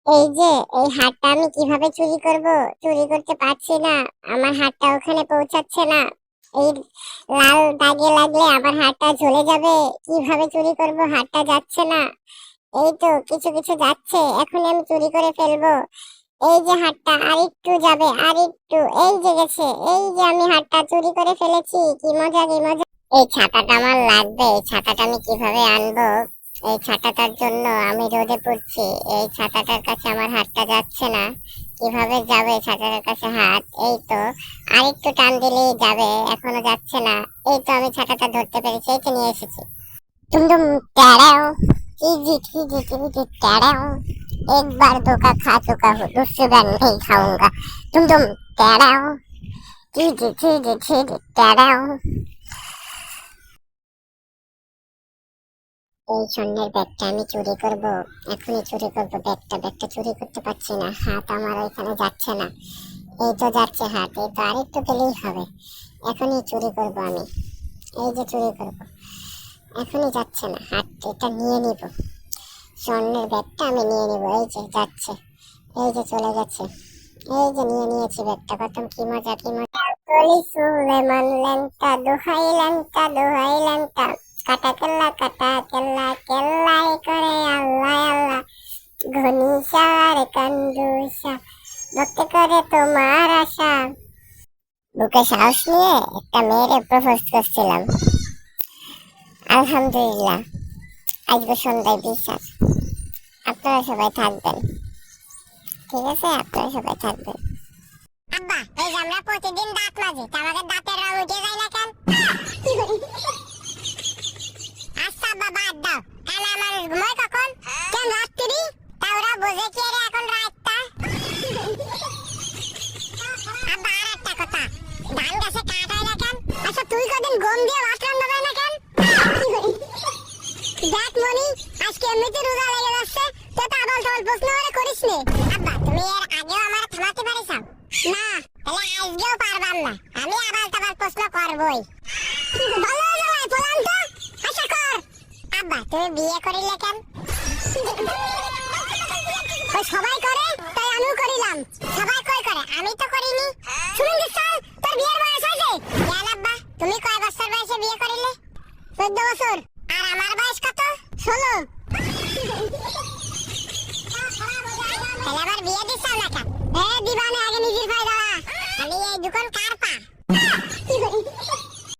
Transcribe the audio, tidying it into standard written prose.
এই যে এই হারটা আমি কিভাবে চুরি করব? চুরি করতে পারছি না, আমার হারটা ওখানে পৌঁছাচ্ছে না। এই লাল দাগে লাগলে আমার হারটা জ্বলে যাবে। কিভাবে চুরি করব? হারটা যাচ্ছে না। এই তো কিছু কিছু যাচ্ছে, এখনই আমি চুরি করে ফেলবো। এই যে হারটা আরেকটু যাবে, আরেকটু। এই যে গেছে, এই যে আমি হারটা চুরি করে ফেলেছি। কি মজা, কি মজা! এই ছাতাটা আমার লাগবে, এই ছাতাটা আমি কিভাবে আনবো? এই ছাতাটার জন্য আমি রোদে পড়ছি। এই ছাতাটার কাছে আমার হাতটা যাচ্ছে না। কিভাবে যাবে ছাতাটার কাছে হাত? এই তো আরেকটু টান দিলেই যাবে, এখনো যাচ্ছে না। এই তো আমি ছাতাটা ধরতে পেরেছি, এই তো নিয়ে এসেছি। টুমটুম ট্যাড়াও, চিজি চিজি চিজি ট্যাড়াও। एक बार धोखा खा चुका हूँ, दूसरी बार नहीं खाऊंगा। टुमटुम टैड़ाओ, चीजी चीजी चीजी टैड़ाओ। এই স্বর্ণের ব্যাগটা আমি চুরি করব, এখনই চুরি করব। ব্যাগটা চুরি করতে পারছি না, হাত আমার ওইখানে যাচ্ছে না। এই তো যাচ্ছে হাত, এই তো আরেকটু পেলেই হবে। এখনই চুরি করব আমি, এই যে চুরি করব। এখনই যাচ্ছে না হাত, এটা নিয়ে নিব। স্বর্ণের ব্যাগটা আমি নিয়ে নিব। এই যে যাচ্ছে, এই যে চলে গেছে। এই যে নিয়ে নিয়েছি ব্যাগটা। কত কি মজা, কি মজা! কলি সুলেমান ল্যাংটা, দোহাই ল্যাংটা, দোহাই ল্যাংটা। কাটা কেল্লা, কাটা কেল্লা, কেল্লাই করে আল্লাহ আল্লাহ। ঘনিসার কান্দুসা, ভক্ত করে তোমার আশা। বুকে সাহস নিয়ে একটা মেয়েরে প্রপোজ করছিলাম। আলহামদুলিল্লাহ, আজকে সন্ধ্যায় বিশ্বাস। আপনারা সবাই থাকবেন, ঠিক আছে? আপনারা সবাই থাকবেন। আব্বা, এই যে আমরা প্রতিদিন দাঁত মাজি, তা আমাদের দাঁতের রং উঠে যায় না কেন? আচ্ছা আব্বা, বাদ দাও। কানা মানুষ ঘুমায় কখন? কেন রাত্রি? তা ওরা বোঝে কি রে এখন রাতটা? আব্বা, আর একটা কথা, ধান গাছে কাঠ হয় না কেন? আচ্ছা তুই কদিন গম দিয়ে ভাত রান্না করে না কেন? দেখ মনি, আজকে এমনিতে রোজা লেগে যাচ্ছে, তো আবাল তাবাল প্রশ্ন করে করিস নে। আব্বা, তুমি এর আগেও আমার থামাতে পারিস না? তাহলে আজকেও পারবাম না, আমি আবাল তাবাল প্রশ্ন করবই। ভালো হয়ে যাবে, বললাম তো। আশা কর। আব্বা, তুমি বিয়ে করিলে কেন? ওই সবাই করে, তাই আমিও করিলাম। সবাই কই করে, আমি তো করিনি। শুনুন চল, তোর বিয়ের বয়স হয়েছে? জান আব্বা, তুমি কয় বছর বয়সে বিয়ে করিলে? 14 বছর। আর আমার বয়স কত? 16। তাহলে আবার বিয়ে দিচ্ছ না কেন? দিবা না, আগে নিজের ভাই দাঁড়া। আমি এই দোকান কার